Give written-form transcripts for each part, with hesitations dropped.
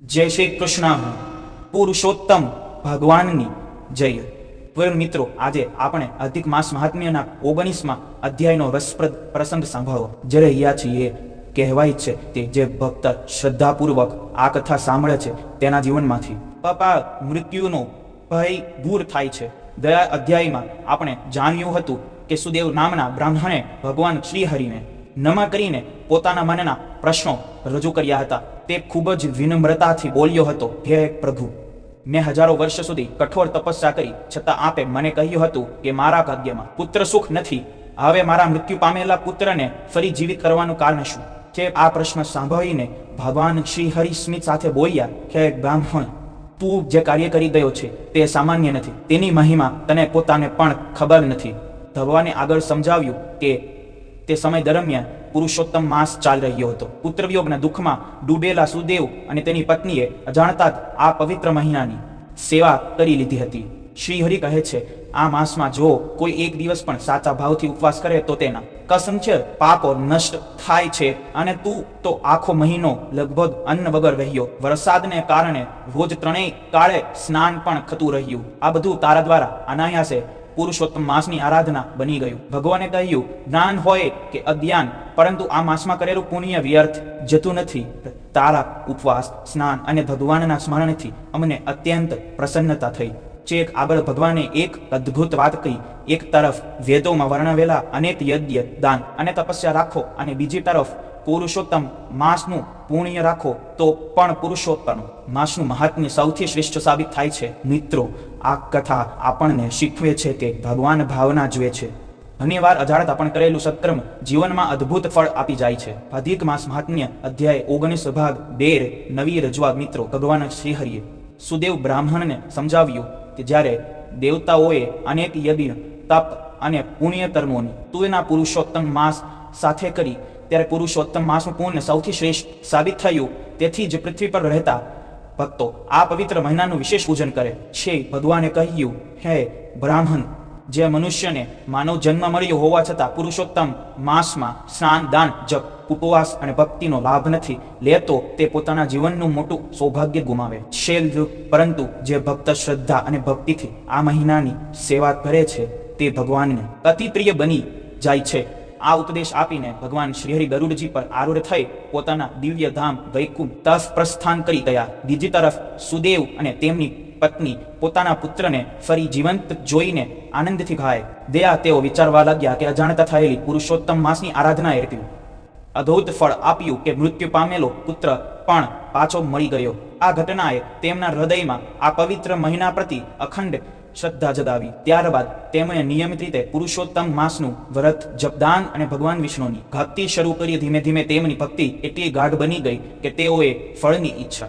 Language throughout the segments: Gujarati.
જય શ્રી કૃષ્ણ પુરુષોત્તમ ભગવાનની જય. મિત્રો, આજે આપણે અધિક માસ મહાત્મ્યના 19મા અધ્યાયનો રસપ્રદ પ્રસંગ સાંભળો જઈ રહ્યા છીએ. કહેવાય છે તે જે ભક્ત શ્રદ્ધાપૂર્વક આ કથા સાંભળે છે તેના જીવનમાંથી પપ્પા મૃત્યુનો ભય દૂર થાય છે. ગયા અધ્યાયમાં આપણે જાણ્યું હતું કે સુદેવ નામના બ્રાહ્મણે ભગવાન શ્રીહરિને નમા કરીને પોતાના મનના પ્રશ્નો રજૂ કર્યા હતા. તે ખૂબ જ વિનમ્રતાથી બોલ્યો હતો, હે પ્રભુ, મેં હજારો વર્ષ સુધી કઠોર તપસ્યા કરી, છતાં આપે મને કહ્યું હતું કે મારા ભાગ્યમાં પુત્ર સુખ નથી. હવે મારા મૃત્યુ પામેલા પુત્રને ફરી જીવિત કરવાનું કારણ શું છે? આ પ્રશ્ન સાંભળીને ભગવાન શ્રીહરિ સ્મિત સાથે બોલ્યા, હે બ્રાહ્મણ, તું જે કાર્ય કરી ગયો છે તે સામાન્ય નથી. તેની મહિમા તને પોતાને પણ ખબર નથી. ભગવાને આગળ સમજાવ્યું કે તે સમય દરમિયાન પુરુષોત્તમ માસ ચાલી રહ્યો હતો. પુત્રવિયોગના દુઃખમાં ડૂબેલા સુદેવ અને તેની પત્નીએ અજાણતા જ આ પવિત્ર મહિનાની સેવા કરી લીધી હતી. શ્રીહરિ કહે છે, આ માસમાં જો કોઈ એક દિવસ પણ સાચા ભાવથી ઉપવાસ કરે તો તેના અસંખ્ય પાપો નષ્ટ થાય છે. અને તું તો આખો મહિનો લગભગ અન્ન વગર રહ્યો. વરસાદને કારણે રોજ 3 કાળે સ્નાન પણ થતું રહ્યું. આ બધું તારા દ્વારા અનાયાસે પુરુષોત્તમ માસની આરાધના બની ગયું. ભગવાને કહ્યું, જ્ઞાન હોય કે અજ્ઞાન, પરંતુ આ માસમાં કરેલું પુણ્ય વ્યર્થ જતું નથી. તારા ઉપવાસ, સ્નાન અને ભગવાનના સ્મરણથી અમને અત્યંત પ્રસન્નતા થઈ. ચેક આગળ ભગવાને એક અદ્ભુત વાત કહી. એક તરફ વેદોમાં વર્ણવેલા અનેક યજ્ઞ, દાન અને તપસ્યા રાખો, અને બીજી તરફ પુરુષોત્તમ માસનું પુણ્ય રાખો તો પણ પુરુષોત્તમ માસનું મહાત્મ્ય સૌથી શ્રેષ્ઠ સાબિત થાય છે. મિત્રો, આ કથા આપણને શીખવે છે કે ભગવાન ભાવના જુએ છે. ઘણીવાર અજાણતા પણ કરેલું સત્કર્મ જીવનમાં અદ્ભુત ફળ આપી જાય છે. અધિક માસ મહાત્મ્ય અધ્યાય 19 ભાગ 2 નવી રજૂઆત. મિત્રો, ભગવાન શ્રીહરિએ સુદેવ બ્રાહ્મણને સમજાવ્યું કે જ્યારે દેવતાઓએ અનેક યજ્ઞ, તપ અને પુણ્ય કર્મોની તુલના પુરુષોત્તમ માસ સાથે કરી, ત્યારે પુરુષોત્તમ માસનું પુણ્ય સૌથી શ્રેષ્ઠ સાબિત થયું. તેથી જ પૃથ્વી પર રહેતા ભક્તો આ પવિત્ર મહિનાનું વિશેષ પૂજન કરે છે. ભગવાને કહ્યું, હે બ્રાહ્મણ, જે મનુષ્યને માનવ જન્મ મળ્યો હોવા છતાં પુરુષોત્તમ માસમાં સ્નાન, દાન, જપ, ઉપવાસ અને ભક્તિનો લાભ નથી લેતો, તે પોતાના જીવનનું મોટું સૌભાગ્ય ગુમાવે છે. પરંતુ જે ભક્ત શ્રદ્ધા અને ભક્તિથી આ મહિનાની સેવા કરે છે તે ભગવાનને અતિ પ્રિય બની જાય છે. આ ઉપદેશ આપીને ભગવાન શ્રીહરિ ગરુડજી પર આરૂઢ થઈ પોતાના દિવ્ય ધામ વૈકુંઠ તરફ પ્રસ્થાન કરી ગયા. બીજી તરફ સુદેવ અને તેમની પત્ની પોતાના પુત્રને ફરી જીવંત જોઈને આનંદથી ઘાય ગયા. તેઓ વિચારવા લાગ્યા કે અજાણતા થયેલી પુરુષોત્તમ માસની આરાધનાએ એટલું અદ્ભુત ફળ આપ્યું કે મૃત્યુ પામેલો પુત્ર પણ પાછો મળી ગયો. આ ઘટનાએ તેમના હૃદયમાં આ પવિત્ર મહિના પ્રતિ અખંડ શ્રદ્ધા જગાવી. ત્યારબાદ તેમણે નિયમિત રીતે પુરુષોત્તમ માસનું વ્રત, જપદાન અને ભગવાન વિષ્ણુની ભક્તિ શરૂ કરી. ધીમે ધીમે તેમની ભક્તિ એટલી ગાઢ બની ગઈ કે તેઓએ ફળની ઈચ્છા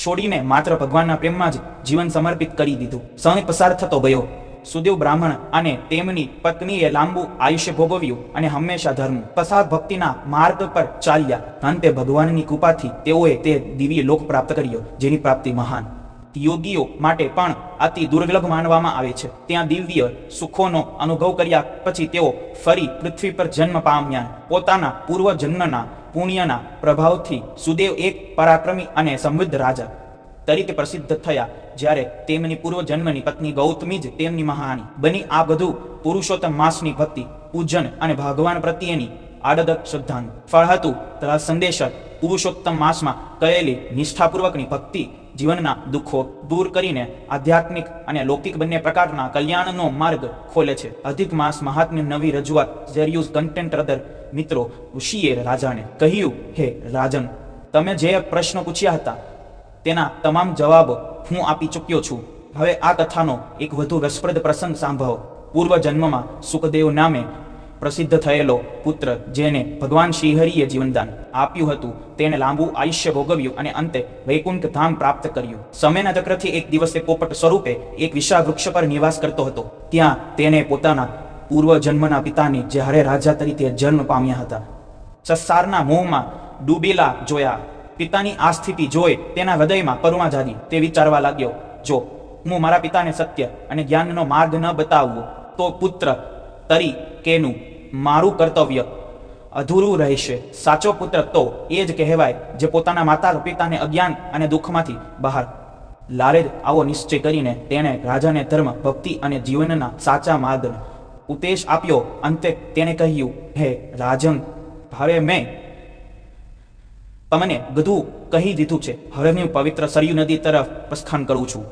છોડીને માત્ર ભગવાનના પ્રેમમાં જ જીવન સમર્પિત કરી દીધું. સમય પસાર થતો ગયો. સુદેવ બ્રાહ્મણ અને તેમની પત્નીએ લાંબુ આયુષ્ય ભોગવ્યું અને હંમેશા ધર્મ, પસાર ભક્તિના માર્ગ પર ચાલ્યા. અંતે ભગવાનની કૃપાથી તેઓએ તે દિવ્ય લોક પ્રાપ્ત કર્યો, જેની પ્રાપ્તિ મહાન યોગીઓ માટે પણ અતિ દુર્લભ માનવામાં આવે છે. ત્યાં દિવ્ય સુખોનો અનુભવ કર્યા પછી તેઓ ફરી પૃથ્વી પર જન્મ પામ્યા. પોતાના પૂર્વ જન્મના પુણ્યના પ્રભાવથી સુદેવ એક પરાક્રમી અને સમૃદ્ધ રાજા તરીકે પ્રસિદ્ધ થયા. જ્યારે તેમની પૂર્વ જન્મની પત્ની ગૌતમી જ તેમની મહારાણી બની. આ બધું પુરુષોત્તમ માસની ભક્તિ, પૂજન અને ભગવાન પ્રત્યેની આડદક શ્રદ્ધાનું ફળ હતું. તથા સંદેશ પુરુષોત્તમ માસમાં કરેલી નિષ્ઠાપૂર્વકની ભક્તિ જીવનના દુઃખો દૂર કરીને આધ્યાત્મિક અને લૌકિક બંને પ્રકારના કલ્યાણનો માર્ગ ખોલે છે. અધિક માસ મહાત્મ્ય નવી રજૂઆત. જેરિયુસ કન્ટેન્ટ રદર. મિત્રો, ઋષિએ રાજાને કહ્યું, હે રાજન, તમે જે પ્રશ્નો પૂછ્યા હતા તેના તમામ જવાબો હું આપી ચૂક્યો છું. હવે આ કથાનો એક વધુ રસપ્રદ પ્રસંગ સાંભળો. પૂર્વ જન્મમાં સુખદેવ નામે પ્રસિદ્ધ થયેલો પુત્ર, જેને ભગવાન શ્રીહરિએ જીવનદાન આપ્યું હતું, તેણે લાંબુ આયુષ્ય ભોગવ્યું અને અંતે વૈકુંઠ ધામ પ્રાપ્ત કર્યું. સમયના ચક્રથી એક દિવસે પોપટ સ્વરૂપે એક વિશાળ વૃક્ષ પર નિવાસ કરતો હતો. ત્યાં તેને પોતાના પૂર્વ જન્મના પિતાની જ્યારે રાજા તરીકે જન્મ પામ્યા હતા સંસારના મોહમાં ડૂબેલા જોયા. પિતાની આ સ્થિતિ જોઈ તેના હૃદયમાં કરુણા જાગી. તે વિચારવા લાગ્યો, જો હું મારા પિતાને સત્ય અને જ્ઞાનનો માર્ગ ન બતાવું તો પુત્ર તરીકેનું મારું કર્તવ્ય અધૂરું રહેશે. સાચો પુત્ર તો એ જ કહેવાય જે પોતાના માતા પિતાને અજ્ઞાન અને દુઃખમાંથી બહાર લાવે. આવો નિશ્ચય કરીને તેણે રાજાને ધર્મ, ભક્તિ અને જીવનના સાચા માર્ગનો ઉપદેશ આપ્યો. અંતે તેણે કહ્યું, હે રાજન, હવે મેં તમને બધું કહી દીધું છે. હવે હું પવિત્ર સરયુ નદી તરફ પ્રસ્થાન કરું છું.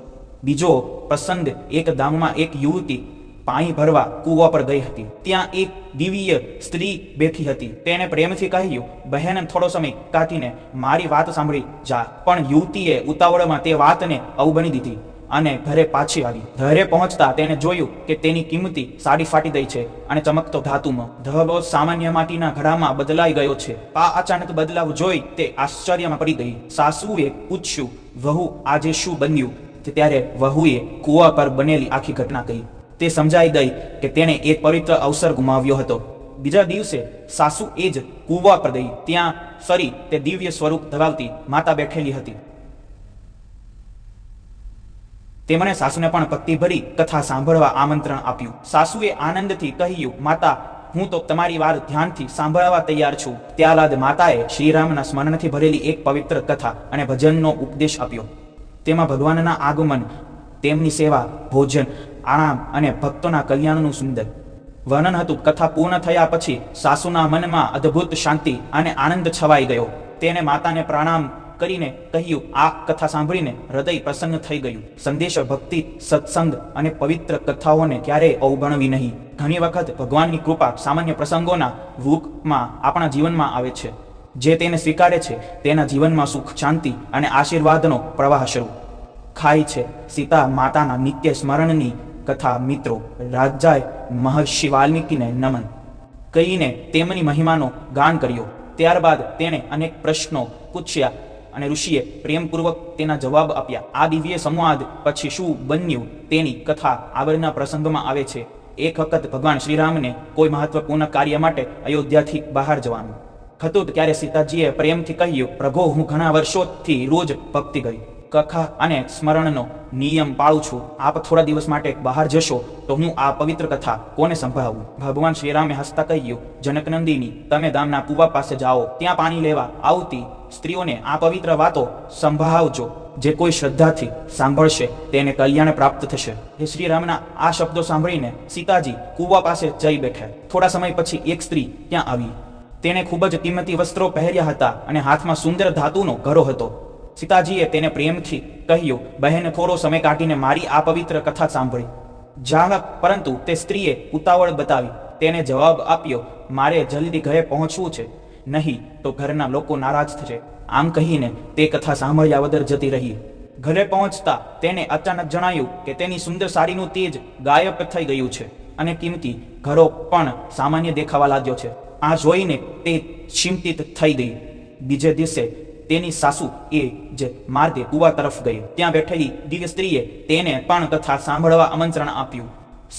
બીજો પ્રસંગ, એક ગામમાં એક યુવતી પાણી ભરવા કૂવા પર ગઈ હતી. ત્યાં એક દિવ્ય સ્ત્રી બેઠી હતી. તેણે પ્રેમથી કહ્યું, બહેન, થોડો સમય કાઢીને મારી વાત સાંભળી જા. પણ યુવતીએ ઉતાવળમાં તે વાતને અવગણી દીધી અને ઘરે પાછી આવી. ઘરે પહોંચતા તેણે જોયું કે તેની કિંમતી સાડી ફાટી ગઈ છે અને ચમકતો ધાતુમાં ધબો સામાન્ય માટીના ઘડામાં બદલાઈ ગયો છે. આ અચાનક બદલાવ જોઈ તે આશ્ચર્યમાં પડી ગઈ. સાસુએ પૂછ્યું, વહુ, આજે શું બન્યું? ત્યારે વહુએ કૂવા પર બનેલી આખી ઘટના કહી. તે સમજાઈ ગઈ કે તેણે એક પવિત્ર અવસર ગુમાવ્યો હતો. બીજા દિવસે સાસુ એ જ કૂવા પર ગઈ. ત્યાં ફરી તે દિવ્ય સ્વરૂપ ધરાવતી માતા બેઠેલી હતી. તેમણે સાસુને પણ ભક્તિભરી કથા સાંભળવા આમંત્રણ આપ્યું. સાસુએ આનંદથી કહ્યું, માતા, હું તો તમારી વાત ધ્યાનથી સાંભળવા તૈયાર છું. ત્યારબાદ માતાએ શ્રીરામના સ્મરણથી ભરેલી એક પવિત્ર કથા અને ભજનનો ઉપદેશ આપ્યો. તેમાં ભગવાનના આગમન, તેમની સેવા, ભોજન, આરામ અને ભક્તોના કલ્યાણનું સુંદર વર્ણન હતું. કથા પૂર્ણ થયા પછી સાસુના મનમાં અદ્ભુત શાંતિ અને આનંદ છવાઈ ગયો. તેને માતાને પ્રણામ કરીને કહ્યું, આ કથા સાંભળીને હૃદય પ્રસન્ન થઈ ગયું. સંદેશ, ભક્તિ, સત્સંગ અને પવિત્ર કથાઓને ક્યારેય અવગણવી નહીં. ઘણી વખત ભગવાનની કૃપા સામાન્ય પ્રસંગોના રૂપમાં આપણા જીવનમાં આવે છે. જે તેને સ્વીકારે છે તેના જીવનમાં સુખ, શાંતિ અને આશીર્વાદનો પ્રવાહ શરૂ થાય છે. સીતા માતાના નિત્ય સ્મરણની કથા. મિત્રો, રાજાએ મહર્ષિ વાલ્મીકીને નમન કહીને તેમની મહિમાનો ગાન કર્યો. ત્યારબાદ તેણે અનેક પ્રશ્નો પૂછ્યા અને ઋષિએ પ્રેમપૂર્વક તેના જવાબ આપ્યા. આ દિવ્ય સંવાદ પછી શું બન્યું તેની કથા આગળના પ્રસંગમાં આવે છે. એક વખત ભગવાન શ્રીરામને કોઈ મહત્વપૂર્ણ કાર્ય માટે અયોધ્યાથી બહાર જવાનું હતું. ત્યારે સીતાજીએ પ્રેમથી કહ્યું, પ્રભુ, હું ઘણા વર્ષોથી રોજ ભક્તિ કરી, કથા અને સ્મરણનો નિયમ પાળું છું. આપ થોડા દિવસ માટે બહાર જશો તો હું આ પવિત્ર કથા કોને સંભળાવું? ભગવાન શ્રીરામે હસતા કહ્યું, જનકનંદિની, તમે ગામના કૂવા પાસે જાઓ. ત્યાં પાણી લેવા આવતી સ્ત્રીઓને આ પવિત્ર વાતો સંભળાવજો. જે કોઈ શ્રદ્ધાથી સાંભળશે તેને કલ્યાણ પ્રાપ્ત થશે. હે શ્રીરામના આ શબ્દો સાંભળીને સીતાજી કૂવા પાસે જઈ બેઠા. થોડા સમય પછી એક સ્ત્રી ત્યાં આવી. તેણે ખૂબ જ કિંમતી વસ્ત્રો પહેર્યા હતા અને હાથમાં સુંદર ધાતુનો ઘડો હતો. સીતાજીએ તેને પ્રેમથી કહ્યું, બહેન, થોડો સમય કાઢીને મારી આ પવિત્ર કથા સાંભળી જા. પરંતુ તે સ્ત્રીએ ઉતાવળ બતાવી. તેને જવાબ આપ્યો, મારે જલ્દી ઘરે પહોંચવું છે, નહીં તો ઘરના લોકો નારાજ થશે. આમ કહીને તે કથા સાંભળ્યા વગર જતી રહી. ઘરે પહોંચતા તેને અચાનક જણાયું કે તેની સુંદર સાડીનું તેજ ગાયબ થઈ ગયું છે અને કિંમતી ઘડો પણ સામાન્ય દેખાવા લાગ્યો છે. આ જોઈને તે ચિંતિત થઈ ગઈ. બીજે દિવસે તેની સાસુ એ જ માર્ગે કૂવા તરફ ગઈ. ત્યાં બેઠેલી દિવ્ય સ્ત્રીએ તેને પણ કથા સાંભળવા આમંત્રણ આપ્યું.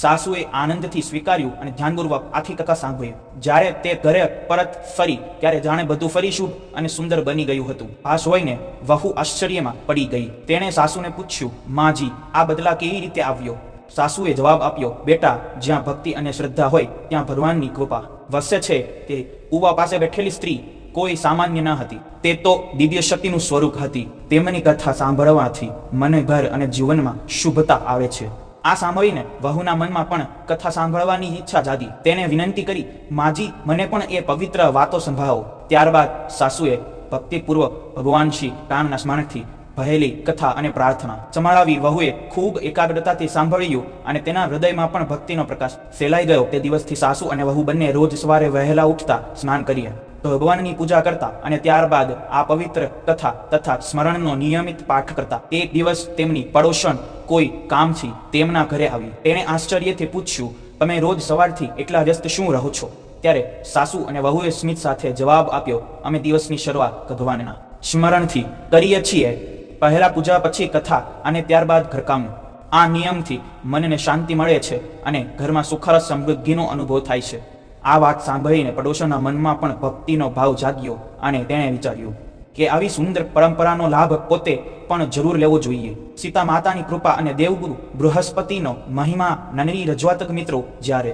સાસુએ આનંદથી સ્વીકાર્યું અને ધ્યાનપૂર્વક આખી કથા સાંભળી. જ્યારે તે ઘરે પરત ફરી ત્યારે જાણે બધું ફરી શુભ અને સુંદર બની ગયું હતું. આ જોઈને વહુ આશ્ચર્યમાં પડી ગઈ. તેણે સાસુને પૂછ્યું, માજી, આ બદલા કેવી રીતે આવ્યો? સાસુએ જવાબ આપ્યો, બેટા, જ્યાં ભક્તિ અને શ્રદ્ધા હોય ત્યાં ભગવાનની કૃપા વસે છે. તે કૂવા પાસે બેઠેલી સ્ત્રી કોઈ સામાન્ય ન હતી. તે તો દિવ્ય શક્તિનું સ્વરૂપ હતી. તેમની કથા સાંભળવાથી મને, ઘર અને જીવનમાં શુભતા આવે છે. આ સાંભળીને વહુના મનમાં પણ કથા સાંભળવાની ઈચ્છા જાગી. તેણે વિનંતી કરી, માજી, મને પણ એ પવિત્ર વાતો સંભળાવો. ત્યારબાદ સાસુએ ભક્તિપૂર્વક ભગવાન શ્રી રામના સ્મરણથી ભરેલી કથા અને પ્રાર્થના સંભળાવી. વહુએ ખૂબ એકાગ્રતાથી સાંભળ્યું અને તેના હૃદયમાં પણ ભક્તિનો પ્રકાશ ફેલાઈ ગયો. તે દિવસથી સાસુ અને વહુ બંને રોજ સવારે વહેલા ઉઠતા, સ્નાન કરીએ, ભગવાનની પૂજા કરતા અને ત્યારબાદ આ પવિત્ર કથા તથા સ્મરણનો નિયમિત પાઠ કરતા. એક દિવસ તેમની પડોશણ કોઈ કામથી તેમના ઘરે આવી. તેણે આશ્ચર્યથી પૂછ્યું, તમે રોજ સવારથી એટલા વ્યસ્ત શું રહો છો? ત્યારે સાસુ અને વહુએ સ્મિત સાથે જવાબ આપ્યો, અમે દિવસની શરૂઆત ભગવાનના સ્મરણથી કરીએ છીએ. પહેલા પૂજા, પછી કથા અને ત્યારબાદ ઘરકામ. આ નિયમથી મનને શાંતિ મળે છે અને ઘરમાં સુખર સમૃદ્ધિનો અનુભવ થાય છે. આ વાત સાંભળીને પડોશના મનમાં પણ ભક્તિનો ભાવ જાગ્યો અને તેણે વિચાર્યું કે આવી સુંદર પરંપરાનો લાભ પોતે પણ જરૂર લેવો જોઈએ. સીતા માતાની કૃપા અને દેવગુરુ બૃહસ્પતિનો મહિમા. નાની રજૂઆત મિત્રો, જ્યારે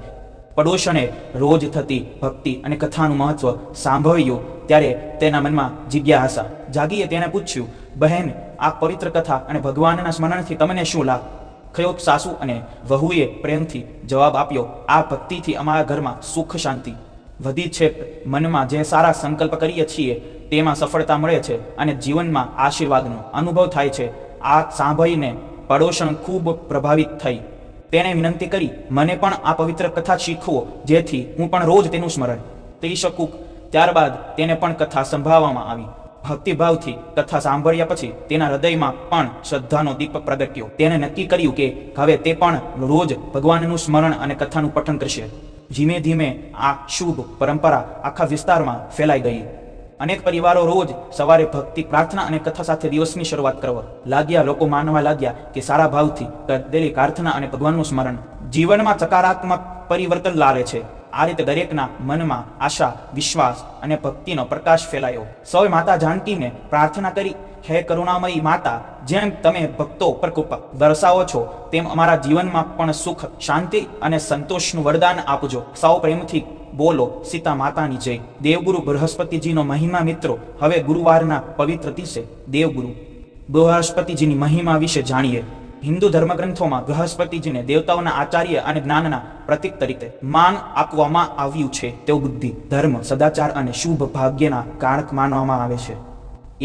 પડોશણે રોજ થતી ભક્તિ અને કથાનું મહત્વ સાંભળ્યું ત્યારે તેના મનમાં જિજ્ઞાસા જાગીએ. તેને પૂછ્યું, બહેન, આ પવિત્ર કથા અને ભગવાનના સ્મરણથી તમને શું લાભ? ખયોત સાસુ અને વહુએ પ્રેમથી જવાબ આપ્યો, આ ભક્તિથી અમારા ઘરમાં સુખ શાંતિ વધી છે. મનમાં જે સારા સંકલ્પ કરીએ છીએ તેમાં સફળતા મળે છે અને જીવનમાં આશીર્વાદનો અનુભવ થાય છે. આ સાંભળીને પડોશણ ખૂબ પ્રભાવિત થઈ. તેણે વિનંતી કરી, મને પણ આ પવિત્ર કથા શીખવો જેથી હું પણ રોજ તેનું સ્મરણ કરી શકું. ત્યારબાદ તેને પણ કથા સંભળાવવામાં આવી. ભક્તિભાવથી કથા સાંભળ્યા પછી તેના હૃદયમાં પણ શ્રદ્ધાનો દીપ પ્રગટ્યો. તેણે નક્કી કર્યું કે હવે તે પણ રોજ ભગવાનનું સ્મરણ અને કથાનું પઠન કરશે. ધીમે ધીમે આ શુભ પરંપરા આખા વિસ્તારમાં ફેલાઈ ગઈ. અનેક પરિવારો રોજ સવારે ભક્તિ, પ્રાર્થના અને કથા સાથે દિવસની શરૂઆત કરવા લાગ્યા. લોકો માનવા લાગ્યા કે સારા ભાવથી કરેલી પ્રાર્થના અને ભગવાનનું સ્મરણ જીવનમાં સકારાત્મક પરિવર્તન લાવે છે. આ રીતે દરેકના મનમાં આશા, વિશ્વાસ અને ભક્તિનો પ્રકાશ ફેલાયો. સૌએ માતા જાનકીને પ્રાર્થના કરી, હે કરુણામયી માતા, જેમ તમે ભક્તો પર કૃપા દર્શાવો છો તેમ અમારા જીવનમાં પણ સુખ, શાંતિ અને સંતોષનું વરદાન આપજો. સૌ પ્રેમથી બોલો સીતા માતાની જય. દેવગુરુ બૃહસ્પતિજીનો મહિમા. મિત્રો, હવે ગુરુવારના પવિત્ર દિવસે દેવગુરુ બૃહસ્પતિજીની મહિમા વિશે જાણીએ. હિન્દુ ધર્મગ્રંથોમાં બૃહસ્પતિજીને દેવતાઓના આચાર્ય અને જ્ઞાનના પ્રતીક તરીકે માન આપવામાં આવ્યું છે. તેઓ બુદ્ધિ, ધર્મ, સદાચાર અને શુભ ભાગ્યના કારક માનવામાં આવે છે.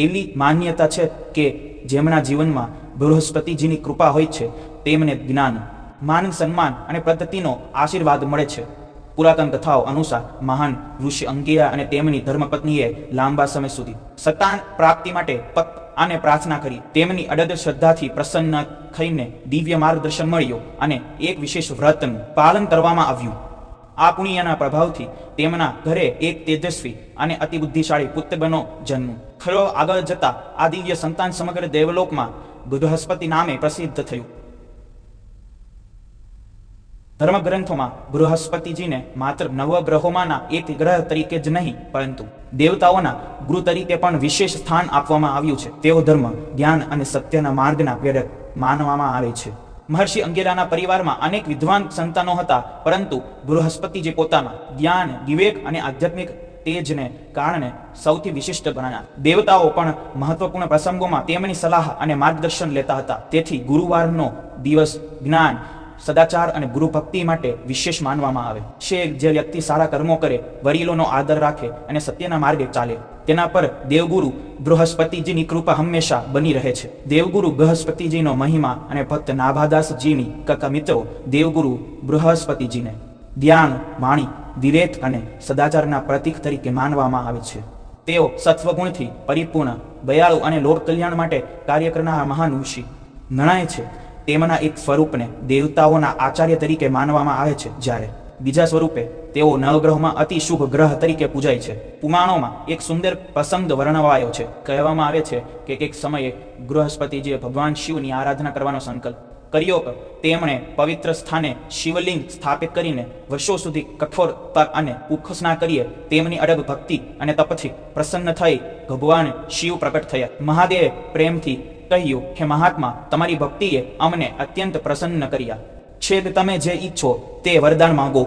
એવી માન્યતા છે કે જેમના જીવનમાં બૃહસ્પતિજીની કૃપા હોય છે તેમને જ્ઞાન, માન, સન્માન અને પ્રગતિનો આશીર્વાદ મળે છે. પુરાતન કથાઓ અનુસાર મહાન ઋષિ અંગિરા અને તેમની ધર્મપત્નીએ લાંબા સમય સુધી સંતાન પ્રાપ્તિ માટે અને પ્રાર્થના કરી. તેમની અડદ શ્રદ્ધાથી પ્રસન્ન થઈને દિવ્ય માર્ગદર્શન મળ્યું અને એક વિશેષ વ્રતનું પાલન કરવામાં આવ્યું. આ પુણ્યના પ્રભાવથી તેમના ઘરે એક તેજસ્વી અને અતિ બુદ્ધિશાળી પુત્ર બનો જન્મ થયો. આગળ જતા આ દિવ્ય સંતાન સમગ્ર દેવલોકમાં બૃહસ્પતિ નામે પ્રસિદ્ધ થયું. ધર્મગ્રંથોમાં બૃહસ્પતિજીને માત્ર નવગ્રહોમાંના એક ગ્રહ તરીકે જ નહીં પરંતુ દેવતાઓના ગુરુ તરીકે પણ વિશેષ સ્થાન આપવામાં આવ્યું છે. તેઓ ધર્મ, જ્ઞાન અને સત્યના માર્ગના પ્રેરક માનવામાં આવે છે. મહર્ષિ અંગિરાના પરિવારમાં અનેક વિદ્વાન સંતાનો હતા, પરંતુ બૃહસ્પતિજી પોતાના જ્ઞાન, વિવેક અને આધ્યાત્મિક તેજને કારણે સૌથી વિશિષ્ટ ગણાયા. દેવતાઓ પણ મહત્વપૂર્ણ પ્રસંગોમાં તેમની સલાહ અને માર્ગદર્શન લેતા હતા. તેથી ગુરુવારનો દિવસ જ્ઞાન, સદાચાર અને ગુરુ ભક્તિ માટે વિશેષ માનવામાં આવે છે. જે વ્યક્તિ સારા કર્મો કરે, વડીલોનો આદર રાખે અને સત્યના માર્ગે ચાલે તેના પર દેવગુરુ બૃહસ્પતિજીની કૃપા હંમેશા બની રહે છે. દેવગુરુ બૃહસ્પતિજીનો મહિમા અને ભક્ત નાભાદાસજીની કથા. મિત્રો, દેવગુરુ બૃહસ્પતિજીને જ્ઞાન, વાણી, વિવેક અને સદાચારના પ્રતીક તરીકે માનવામાં આવે છે. તેઓ સત્વગુણથી પરિપૂર્ણ, દયાળુ અને લોક કલ્યાણ માટે કાર્ય કરનાર મહાન ઋષિ ગણાય છે. તેમના એક સ્વરૂપને દેવતાઓના આચાર્ય તરીકે માનવામાં આવે છે, જ્યારે બીજા સ્વરૂપે તેઓ નવગ્રહોમાં અતિ શુભ ગ્રહ તરીકે પૂજાય છે. પુરાણોમાં એક સુંદર પ્રસંગ વર્ણવાયો છે. કહેવામાં આવે છે કે એક સમયે બૃહસ્પતિજીએ ભગવાન શિવની આરાધના કરવાનો સંકલ્પ કર્યો. તેમણે પવિત્ર સ્થાને શિવલિંગ સ્થાપિત કરીને વર્ષો સુધી કઠોર તપ અને ઉપાસના કરીએ. તેમની અડગ ભક્તિ અને તપથી પ્રસન્ન થઈ ભગવાન શિવ પ્રકટ થયા. મહાદેવે પ્રેમથી કહ્યું, હે મહાત્મા, તમારી ભક્તિએ અમને અત્યંત પ્રસન્ન કર્યા છે. તમે જે ઈચ્છો તે વરદાન માંગો.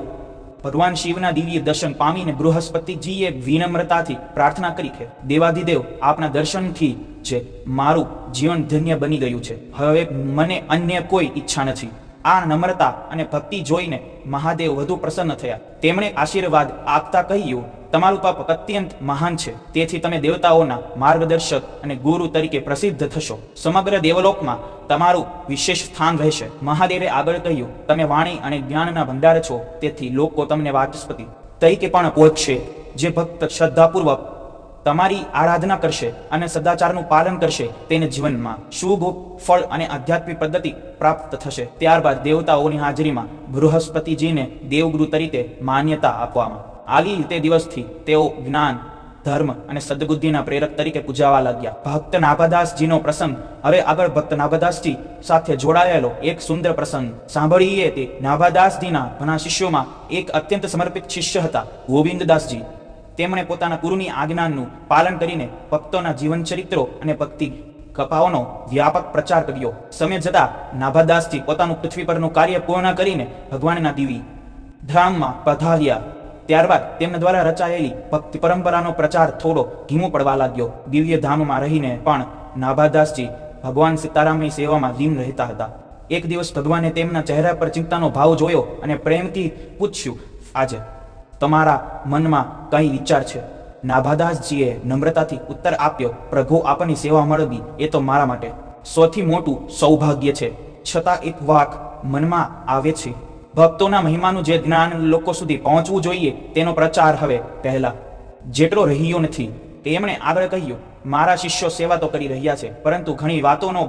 ભગવાન શિવના દિવ્ય દર્શન પામીને બૃહસ્પતિજીએ વિનમ્રતાથી પ્રાર્થના કરી કે દેવાધિદેવ, આપના દર્શનથી જે મારું જીવન ધન્ય બની ગયું છે. હવે મને અન્ય કોઈ ઈચ્છા નથી. આ નમ્રતા અને ભક્તિ જોઈને મહાદેવ વધુ પ્રસન્ન થયા. તેમણે આશીર્વાદ આપતા કહ્યું, તમારું પાપ અત્યંત મહાન છે, તેથી તમે દેવતાઓના માર્ગદર્શક અને ગુરુ તરીકે પ્રસિદ્ધ થશો. સમગ્ર દેવલોકમાં તમારું વિશેષ સ્થાન રહેશે. મહાદેવે આગળ કહ્યું, તમે વાણી અને જ્ઞાનના ભંડાર છો, તેથી લોકો તમને વાચસ્પતિ તરીકે પણ ઓળખશે. જે ભક્ત શ્રદ્ધાપૂર્વક તમારી આરાધના કરશે અને સદાચારનું પાલન કરશે તેને જીવનમાં શુભ ફળ અને આધ્યાત્મિક પદ્ધતિ પ્રાપ્ત થશે. ત્યારબાદ દેવતાઓની હાજરીમાં બૃહસ્પતિજીને દેવગુરુ તરીકે માન્યતા આપવામાં આવી. તે દિવસથી તેઓ જ્ઞાન, ધર્મ અને સદબુદ્ધિના પ્રેરક તરીકે પૂજાવા લાગ્યા. ભક્ત નાભાદાસજીનો પ્રસંગ. હવે આગળ ભક્ત નાભાદાસજી સાથે જોડાયેલો એક સુંદર પ્રસંગ સાંભળીએ. તે નાભાદાસજીના ઘણા શિષ્યોમાં એક અત્યંત સમર્પિત શિષ્ય હતા, ગોવિંદદાસજી. તેમણે પોતાના ગુરુની આજ્ઞાનું પાલન કરીને ભક્તોના જીવન ચરિત્રો અને ભક્તિ કથાઓનો વ્યાપક પ્રચાર કર્યો. સમય જતા નાભાદાસજી પોતાનું પૃથ્વી પરનું કાર્ય પૂર્ણ કરીને ભગવાનના દિવ્ય ધામમાં પધાર્યા. ત્યારબાદ તેમના દ્વારા રચાયેલી ભક્તિ પરંપરાનો પ્રચાર થોડો ધીમો પડવા લાગ્યો. દિવ્ય ધામમાં રહીને પણ નાભાદાસજી ભગવાન સીતારામની સેવામાં લીન રહેતા હતા. એક દિવસ ભગવાને તેમના ચહેરા પર ચિંતાનો ભાવ જોયો અને પ્રેમથી પૂછ્યું, આજે તમારા મનમાં કઈ વિચાર છે? નાભાદાસજીએ નમ્રતાથી ઉત્તર આપ્યો, પ્રભુ આપની સેવા મળવી એ તો મારા માટે સૌથી મોટું સૌભાગ્ય છે. છતાં એક વાક મનમાં આવે છે. ભક્તોના મહિમાનું જે જ્ઞાન લોકો સુધી પહોંચવું જોઈએ તેનો પ્રચાર હવે પહેલા જેટલો રહ્યો નથી. તેમણે આગળ કહ્યું, મારા શિષ્યો સેવા તો કરી રહ્યા છે, પરંતુ ઘણી વાતોનો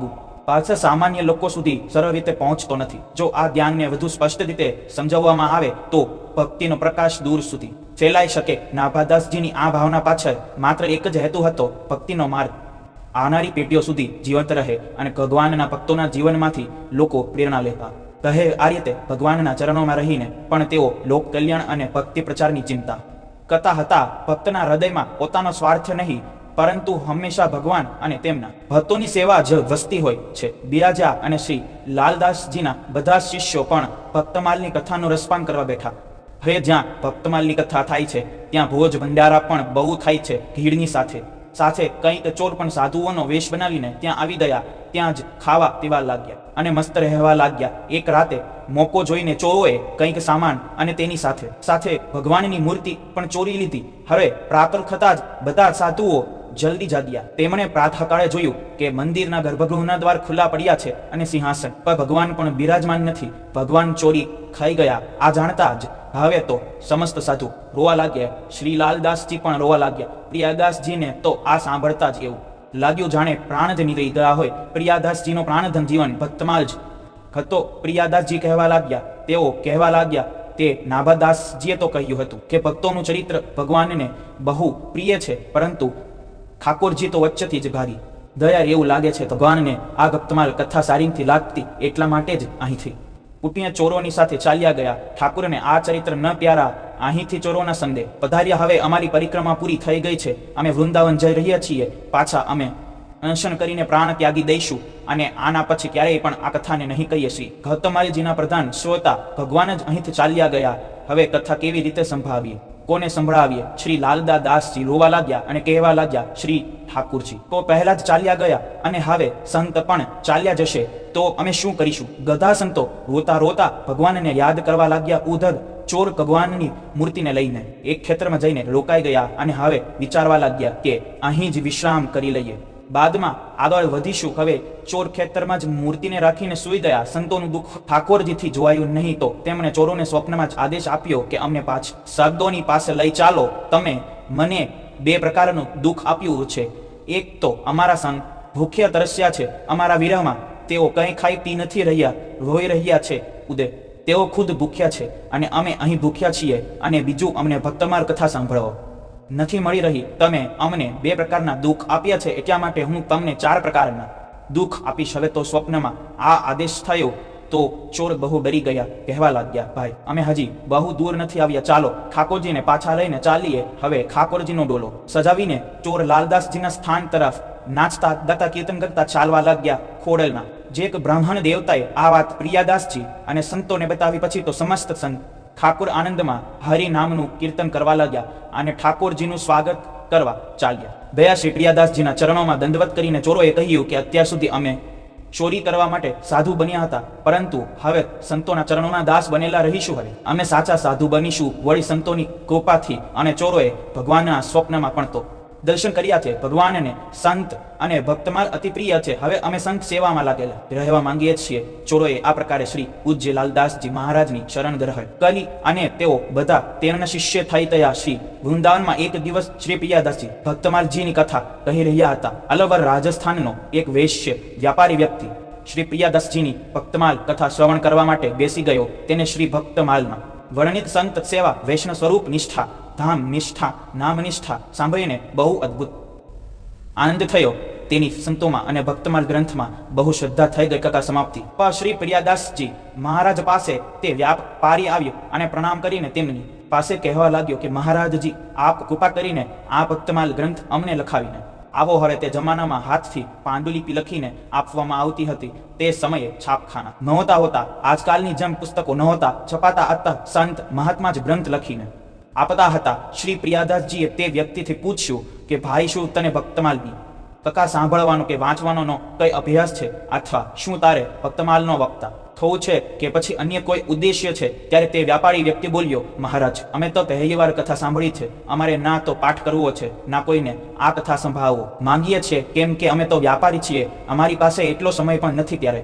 પાછળ સામાન્ય લોકો સુધી સરળ રીતે પહોંચતો નથી. જો આ જ્ઞાનને વધુ સ્પષ્ટ રીતે સમજાવવામાં આવે તો ભક્તિનો પ્રકાશ દૂર સુધી ફેલાઈ શકે. નાભાદાસજીની આ ભાવના પાછળ માત્ર એક જ હેતુ હતો, ભક્તિનો માર્ગ આવનારી પેઢીઓ સુધી જીવંત રહે અને ભગવાનના ભક્તોના જીવનમાંથી લોકો પ્રેરણા લેતા કહે. આ રીતે ભગવાનના ચરણોમાં રહીને પણ તેઓ લોક કલ્યાણ અને ભક્તિ પ્રચારની ચિંતા કરતા હતા. ભક્તના હૃદયમાં પોતાનો સ્વાર્થ નહીં, પરંતુ હંમેશા ભગવાન અને તેમના ભક્તોની સેવા જ વસતી હોય છે. બિરાજા અને શ્રી લાલદાસજીના બધા શિષ્યો પણ ભક્તમાલની કથાનું રસપાન કરવા બેઠા. હવે જ્યાં ભક્તમાલની કથા થાય છે ત્યાં ભોજ ભંડારા પણ બહુ થાય છે. ભીડની સાથે સાથે કંઈક ચોર પણ સાધુઓનો વેશ બનાવીને ત્યાં આવી ગયા. ત્યાં જ ખાવા પીવા લાગ્યા અને મસ્ત રહેવા લાગ્યા. એક રાતે મોકો જોઈને ચોરોએ કંઈક સામાન અને તેની સાથે સાથે ભગવાનની મૂર્તિ પણ ચોરી લીધી. હવે પ્રાતઃ થતાં જ બધા સાધુઓ જલ્દી જાગ્યા. તેમણે પ્રાતઃકાળે જોયું કે મંદિરના ગર્ભગૃહના દ્વાર ખુલ્લા પડ્યા છે અને સિંહાસન પર ભગવાન પણ બિરાજમાન નથી. ભગવાન ચોરી ખાઈ ગયા. આ જાણતા જ હવે તો સમસ્ત સાધુ રોવા લાગ્યા. શ્રી લાલદાસજી પણ રોવા લાગ્યા. પ્રિયાદાસજીને તો આ સાંભળતા જ એવું લાગ્યું જાણે પ્રાણ જ નીકળી ગયા હોય. પ્રિયાદાસજીનો પ્રાણધન જીવન ભક્તમાલ જ હતો. પ્રિયાદાસજી કહેવા લાગ્યા, તેઓ કહેવા લાગ્યા, તે નાભાદાસજીએ તો કહ્યું હતું કે ભક્તોનું ચરિત્ર ભગવાનને બહુ પ્રિય છે, પરંતુ ઠાકોરજી તો વચ્ચેથી જ ભારી દયા એવું લાગે છે. ભગવાનને આ ભક્તમાલ કથા સારીથી લાગતી એટલા માટે જ અહીંથી ઉઠીને ચોરોની સાથે ચાલ્યા ગયા. ઠાકુરને આ ચરિત્ર ન પ્યારા. અહીંથી ચોરોના સંદે પધાર્યા. હવે અમારી પરિક્રમા પૂરી થઈ ગઈ છે. અમે વૃંદાવન જઈ રહ્યા છીએ. પાછા અમે અનશન કરીને પ્રાણ ત્યાગી દઈશું અને આના પછી ક્યારેય પણ આ કથાને નહીં કહીએ છીએ. ભક્તમાલજીના પ્રધાન શ્રોતા ભગવાન જ અહીંથી ચાલ્યા ગયા. હવે કથા કેવી રીતે સંભાળીએ, કોને સંભળાવીએ? શ્રી લાલદા દાસજી રોવા લાગ્યા અને કહેવા લાગ્યા, શ્રી ઠાકુરજી તો પહેલા જ ચાલ્યા ગયા અને હવે સંત પણ ચાલ્યા જશે તો અમે શું કરીશું? ગધા સંતો રોતા રોતા ભગવાનને યાદ કરવા લાગ્યા. ઉધર ચોર ભગવાનની મૂર્તિને લઈને એક ખેતરમાં જઈને રોકાઈ ગયા અને હવે વિચારવા લાગ્યા કે અહીં જ વિશ્રામ કરી લઈએ, બાદમાં આગળ વધીશું. હવે ચોર ખેતરમાં જ મૂર્તિને રાખીને સૂઈ ગયા. સંતોનું દુઃખ ઠાકોરજીથી જોવાયું નહીં તો તેમણે ચોરોને સ્વપ્નમાં જ આદેશ આપ્યો કે અમને સાધુઓની પાસે લઈ ચાલો. તમે મને બે પ્રકારનું દુઃખ આપ્યું છે. એક તો અમારા સંત ભૂખ્યા તરસ્યા છે અમારા વિરહમાં. તેઓ કંઈ ખાઈ પી નથી રહ્યા, રોઈ રહ્યા છે. ઉદય તેઓ ખુદ ભૂખ્યા છે અને અમે અહીં ભૂખ્યા છીએ. અને બીજું, અમને ભક્તમાલ કથા સાંભળવો નથી મળી રહી. તમે અમને બે પ્રકારના દુઃખ આપ્યા છે, એટલા માટે હું તમને 4 પ્રકારના દુઃખ આપીશ. હવે તો સ્વપ્નમાં આ આદેશ થયો તો ચોર બહુ ડરી ગયા. કહેવા લાગ્યા, ભાઈ અમે હજી બહુ દૂર નથી આવ્યા, ચાલો ઠાકોરજીને પાછા લઈને ચાલીએ. હવે ઠાકોરજીનો ડોલો સજાવીને ચોર લાલદાસજીના સ્થાન તરફ નાચતા ગાતા કીર્તન કરતા ચાલવા લાગ્યા. ખોડલના જે એક બ્રાહ્મણ દેવતાએ આ વાત પ્રિયાદાસજી અને સંતોને બતાવી પછી તો સમસ્ત સંત ઠાકોર આનંદમાં હરિ નામનું કીર્તન કરવા લાગ્યા અને ઠાકોરજીનું સ્વાગત કરવા ચાલ્યા. દયા શ્રી પ્રિયાદાસજીના ચરણોમાં દંડવત કરીને ચોરોએ કહ્યું કે અત્યાર સુધી અમે ચોરી કરવા માટે સાધુ બન્યા હતા, પરંતુ હવે સંતોના ચરણોના દાસ બનેલા રહીશું. હવે અમે સાચા સાધુ બનીશું વળી સંતોની કૃપાથી. અને ચોરોએ ભગવાનના સ્વપ્નમાં પણ તો દર્શન કર્યા છે. ભગવાનને સંત અને ભક્તમાલ અતિ પ્રિય છે. હવે અમે સંત સેવામાં લાગેલા રહેવા માંગીએ છીએ. ચોરોએ આ પ્રકારે શ્રી પૂજ્ય લાલદાસજી મહારાજની શરણ ગ્રહણ કરી અને તેઓ બધા તેમના શિષ્ય થઈ ગયા. શ્રી વૃંદાવનમાં એક દિવસ શ્રી પ્રિયાદાસજી ભક્તમાલજીની કથા કહી રહ્યા હતા. અલવર રાજસ્થાનનો એક વૈશ્ય વ્યાપારી વ્યક્તિ શ્રી પ્રિયાદાસજીની ભક્તમાલ કથા શ્રવણ કરવા માટે બેસી ગયો. તેને શ્રી ભક્તમાલમાં વર્ણિત સંત સેવા, વૈષ્ણવ સ્વરૂપ નિષ્ઠા, ધામ નિષ્ઠા, નામ નિષ્ઠા સાંભળીને બહુ અદ્ભુત આનંદ થયો. તેની સંતોમાં અને ભક્તમાલ ગ્રંથમાં બહુ શ્રદ્ધા થઈ ગઈ. કથા સમાપ્તિ પર શ્રી પ્રિયાદાસજી મહારાજ પાસે તે વ્યાપારી આવ્યો અને પ્રણામ કરીને તેમની પાસે કહેવા લાગ્યો કે મહારાજજી, આપ કૃપા કરીને આ ભક્તમાલ ગ્રંથ અમને લખાવીને આવો હરે તે જમાનામાં હાથથી પાંડુલિપિ લખીને આપવામાં આવતી હતી. તે સમયે છાપખાના નહોતા હોતા. આજકાલની જેમ પુસ્તકો નહોતા છપાતા. હતા સંત મહાત્મા જ ગ્રંથ લખીને આપતા હતા. શ્રી પ્રિયાદાસજીએ તે વ્યક્તિથી પૂછ્યું કે ભાઈ, શું તને ભક્તમાલની કથા સાંભળવાનો કે વાંચવાનો કઈ અભ્યાસ છે, અથવા શું તારે ભક્તમાલનો વક્તા થવું છે કે પછી અન્ય કોઈ ઉદ્દેશ્ય છે? ત્યારે તે વ્યાપારી વ્યક્તિ બોલ્યો, મહારાજ, અમે તો પહેલી વાર કથા સાંભળી છે. અમારે ના તો પાઠ કરવો છે, ના કોઈને આ કથા સંભળાવવો માંગીએ છીએ, કેમ કે અમે તો વ્યાપારી છીએ. અમારી પાસે એટલો સમય પણ નથી. ત્યારે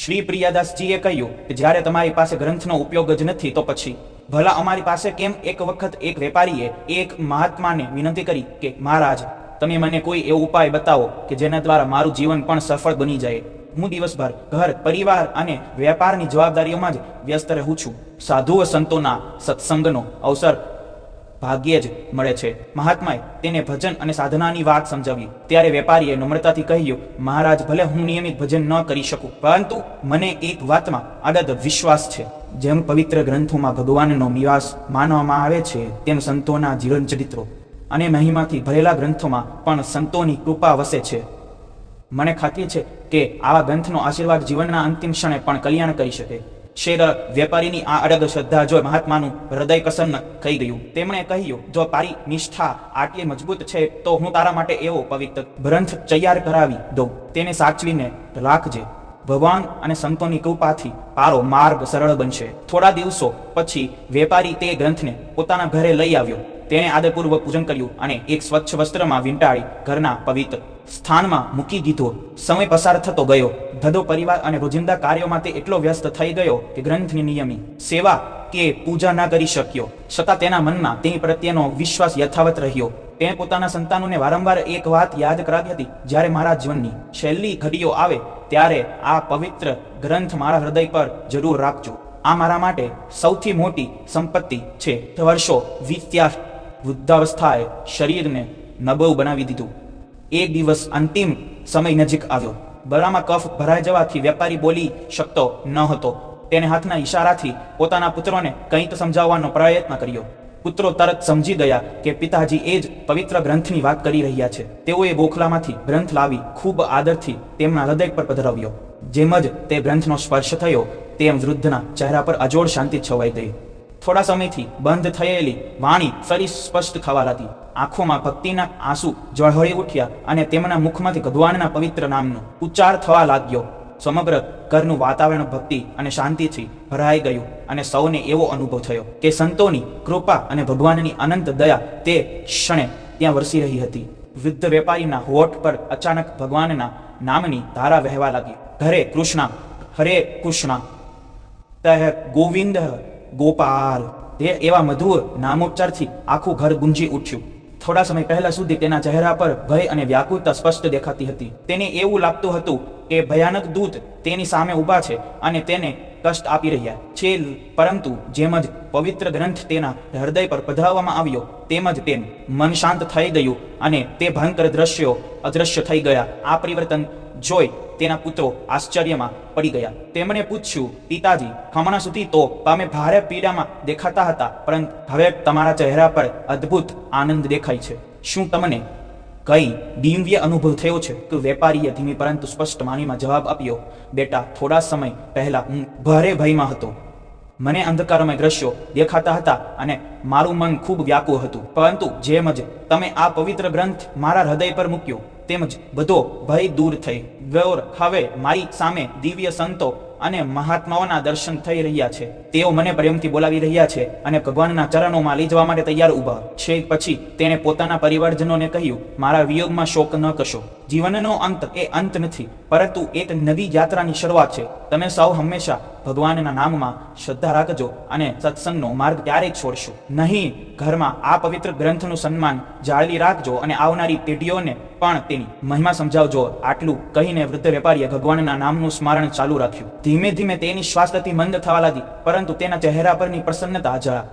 શ્રી પ્રિયાદાસજીએ કહ્યું કે જ્યારે તમારી પાસે ગ્રંથનો ઉપયોગ જ નથી તો પછી ભલા અમારી પાસે કેમ? એક વખત એક વેપારીએ એક મહાત્માને વિનંતી કરી કે મહારાજ, તમે મને કોઈ એવો ઉપાય બતાવો કે જેના દ્વારા મારું જીવન પણ સફળ બની જાય. હું દિવસભર ઘર, પરિવાર અને વેપારની જવાબદારીઓમાં જ વ્યસ્ત રહું છું. સાધુઓ સંતોના સત્સંગનો અવસર ભાગ્યે જ મળે છે. મહાત્માએ તેને ભજન અને સાધનાની વાત સમજાવી. ત્યારે વેપારીએ નમ્રતાથી કહ્યું, મહારાજ, ભલે હું નિયમિત ભજન ન કરી શકું, પરંતુ મને એક વાતમાં અડદ વિશ્વાસ છે. જેમ પવિત્ર ગ્રંથોમાં ભગવાનનો નિવાસ માનવામાં આવે છે, તેમ સંતોના જીવન ચરિત્રો અને મહિમાથી ભરેલા ગ્રંથોમાં પણ સંતોની કૃપા વસે છે. મને ખાતરી છે કે આવા ગ્રંથનો આશીર્વાદ જીવનના અંતિમ ક્ષણે પણ કલ્યાણ કરી શકે. શેર વેપારીની આ અડગ શ્રદ્ધા જોઈ મહાત્માનું હૃદય પ્રસન્ન થઈ ગયું. તેમણે કહ્યું, જો તારી નિષ્ઠા આટલી મજબૂત છે તો હું તારા માટે એવો પવિત્ર ગ્રંથ તૈયાર કરાવી દઉં. તેને સાચવીને રાખજે. ભગવાન અને સંતોની કૃપાથી તારો માર્ગ સરળ બનશે. થોડા દિવસો પછી વેપારી તે ગ્રંથને પોતાના ઘરે લઈ આવ્યો. તેણે આદરપૂર્વક પૂજન કર્યું અને એક સ્વચ્છ વસ્ત્રમાં વીંટાળી ઘરના પવિત્ર સ્થાનમાં મૂકી દીધો. સમય પસાર થતો ગયો. ધંધો, પરિવાર અને રોજિંદા કાર્યોમાં તે એટલો વ્યસ્ત થઈ ગયો કે ગ્રંથની નિયમિત સેવા કે પૂજા ન કરી શક્યો. છતાં તેના મનમાં તેની પ્રત્યેનો વિશ્વાસ યથાવત રહ્યો. તેણે પોતાના સંતાનોને વારંવાર એક વાત યાદ કરાવી હતી, જ્યારે મારા જીવનની છેલ્લી ઘડીઓ આવે ત્યારે આ પવિત્ર ગ્રંથ મારા હૃદય પર જરૂર રાખજો. આ મારા માટે સૌથી મોટી સંપત્તિ છે. વર્ષો વીત્યા, વૃદ્ધાવસ્થાએ શરીરને નબળું બનાવી દીધું. એક દિવસ અંતિમ સમય નજીક આવ્યો. ગળામાં કફ ભરાઈ જવાથી વેપારી બોલી શકતો ન હતો. તેને હાથના ઈશારાથી પોતાના પુત્રોને કંઈક સમજાવવાનો પ્રયત્ન કર્યો. પુત્રો તરત સમજી ગયા કે પિતાજી એ જ પવિત્ર ગ્રંથની વાત કરી રહ્યા છે. તેઓએ બોખલામાંથી ગ્રંથ લાવી ખૂબ આદરથી તેમના હૃદય પર પધરાવ્યો. જેમ જ તે ગ્રંથનો સ્પર્શ થયો, તેમ વૃદ્ધના ચહેરા પર અજોડ શાંતિ છવાઈ ગઈ. થોડા સમયથી બંધ થયેલી વાણી ફરી સ્પષ્ટ થવા લાગી. આંખોમાં ભક્તિના આંસુ ઝળહળી ઉઠ્યા અને તેમના મુખમાંથી ભગવાનના પવિત્ર નામનો ઉચ્ચાર થવા લાગ્યો. સમગ્ર ઘરનું વાતાવરણ ભક્તિ અને શાંતિથી ભરાઈ ગયું અને સૌને એવો અનુભવ થયો કે સંતોની કૃપા અને ભગવાનની અનંત દયા તે ક્ષણે ત્યાં વરસી રહી હતી. વૃદ્ધ વેપારીના હોઠ પર અચાનક ભગવાનના નામની ધારા વહેવા લાગી. હરે કૃષ્ણ, હરે કૃષ્ણ, તહ ગોવિંદ ગોપાલ. તે એવા મધુર નામોચ્ચારથી આખું ઘર ગુંજી ઉઠ્યું. થોડા સમય પહેલા સુધી તેના ચહેરા પર ભય અને વ્યાકુળતા સ્પષ્ટ દેખાતી હતી. તેને એવું લાગતું હતું કે ભયાનક દૂત તેની સામે ઊભા છે અને તેને કષ્ટ આપી રહ્યા છે. પરંતુ જેમ જ પવિત્ર ગ્રંથ તેના હૃદય પર પધરાવવામાં આવ્યો, તેમ જ તેનું મન શાંત થઈ ગયું અને તે ભયંકર દ્રશ્યો અદૃશ્ય થઈ ગયા. આ પરિવર્તન જોઈ તેના પુત્રો આશ્ચર્યમાં પડી ગયા. તેમણે પૂછ્યું, પિતાજી, હમણાં સુધી તો તમે ભારે પીડામાં દેખાતા હતા, પરંતુ હવે તમારા ચહેરા પર અદ્ભુત આનંદ દેખાય છે. શું તમને કઈ દિવ્ય અનુભવ થયો છે? કે વેપારીએ ધીમી પરંતુ સ્પષ્ટ વાણીમાં જવાબ આપ્યો, બેટા, થોડા સમય પહેલા હું ભારે ભયમાં હતો. મને અંધકારમય દ્રશ્યો દેખાતા હતા અને મારું મન ખૂબ વ્યાકુળ હતું. પરંતુ જેમ જ તમે આ પવિત્ર ગ્રંથ મારા હૃદય પર મૂક્યો, તેમજ બધો ભય દૂર થઈ ગયો. હવે મારી સામે દિવ્ય સંતો અને મહાત્માઓના દર્શન થઈ રહ્યા છે. તેઓ મને પ્રેમથી બોલાવી રહ્યા છે અને ભગવાનના ચરણોમાં લઈ જવા માટે તૈયાર ઊભા છે. પછી તેણે પોતાના પરિવારજનોને કહ્યું, મારા વિયોગમાં શોક ન કરશો. જીવનનો અંત એ અંત નથી, પરંતુ એક નવી યાત્રાની શરૂઆત છે. તમે સૌ હંમેશા ભગવાનના નામમાં શ્રદ્ધા રાખજો અને સત્સંગનો માર્ગ ક્યારેય છોડશો નહીં. ઘરમાં આ પવિત્ર ગ્રંથનું સન્માન જાળવી રાખજો અને આવનારી પેઢીઓને પણ તેની મહિમા સમજાવજો. આટલું કહીને વૃદ્ધ વેપારીએ ભગવાનના નામનું સ્મરણ ચાલુ રાખ્યું. ધીમે ધીમે તેની શ્વાસગતિ મંદ થવા લાગી, પરંતુ તેના ચહેરા પરની પ્રસન્નતા જરા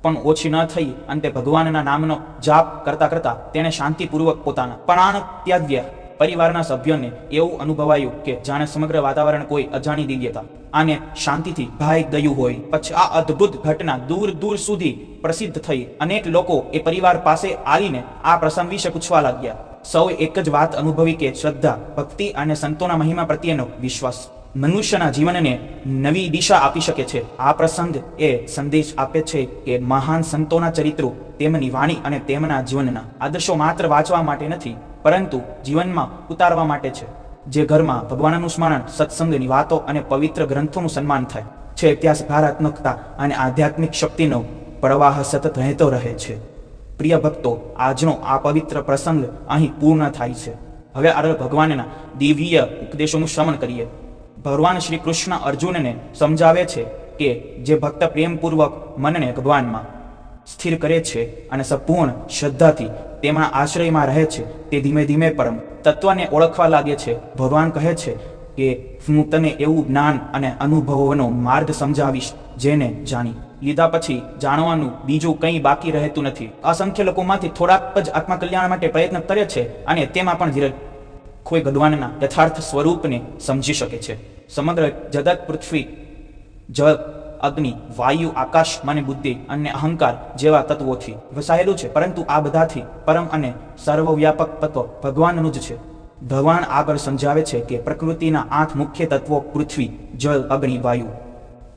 પણ ઓછી ન થઈ. અંતે ભગવાનના નામનો જાપ કરતા કરતા તેણે શાંતિપૂર્વક પોતાના પ્રાણ ત્યાગ્યા. પરિવારના સભ્યોને એવું અનુભવાયું કે જાણે સમગ્ર વાતાવરણ કોઈ અજાણી દિવ્યતા અને શાંતિથી ભાઈ ગયું હોય. પછી આ અદ્ભુત ઘટના દૂર દૂર સુધી પ્રસિદ્ધ થઈ. અનેક લોકો એ પરિવાર પાસે આવીને આ પ્રસંગ વિશે પૂછવા લાગ્યા. સૌ એક જ વાત અનુભવી કે શ્રદ્ધા, ભક્તિ અને સંતોના મહિમા પ્રત્યેનો વિશ્વાસ મનુષ્યના જીવનને નવી દિશા આપી શકે છે. આ પ્રસંગ એ સંદેશ આપે છે કે મહાન સંતોના ચરિત્રો, તેમની વાણી અને તેમના જીવનના આદર્શો માત્ર વાંચવા માટે નથી, પરંતુ જીવનમાં ઉતારવા માટે છે. જે ઘરમાં ભગવાનનું સ્મરણ, સત્સંગની વાતો અને પવિત્ર ગ્રંથોનું સન્માન થાય છે, ત્યાં સકારાત્મકતા અને આધ્યાત્મિક શક્તિનો પ્રવાહ સતત રહેતો રહે છે. પ્રિય ભક્તો, આજનો આ પવિત્ર પ્રસંગ અહીં પૂર્ણ થાય છે. હવે આગળ ભગવાનના દિવ્ય ઉપદેશોનું શ્રવણ કરીએ. ભગવાન શ્રી કૃષ્ણ અર્જુનને સમજાવે છે કે જે ભક્ત પ્રેમપૂર્વક મનને ભગવાનમાં સ્થિર કરે છે અને સંપૂર્ણ શ્રદ્ધાથી તેમના આશ્રયમાં રહે છે, તે ધીમે ધીમે પરમ તત્વને ઓળખવા લાગે છે. ભગવાન કહે છે કે હું તને એવું જ્ઞાન અને અનુભવોનો માર્ગ સમજાવીશ જેને જાણી લીધા પછી જાણવાનું બીજું કંઈ બાકી રહેતું નથી. અસંખ્ય લોકોમાંથી થોડાક જ આત્મકલ્યાણ માટે પ્રયત્ન કરે છે અને તેમાં પણ ધીરજ કોઈ ભગવાનના યથાર્થ સ્વરૂપને સમજી શકે છે. સમગ્ર જગત પૃથ્વી, જળ, અગ્નિ, વાયુ, આકાશ, મન, બુદ્ધિ અને અહંકાર જેવા તત્વોથી વસાયેલું છે, પરંતુ આ બધાથી પરમ અને સર્વવ્યાપક તત્વ ભગવાનનું જ છે. ભગવાન આગળ સમજાવે છે કે પ્રકૃતિના 8 મુખ્ય તત્વો પૃથ્વી, જળ, અગ્નિ, વાયુ,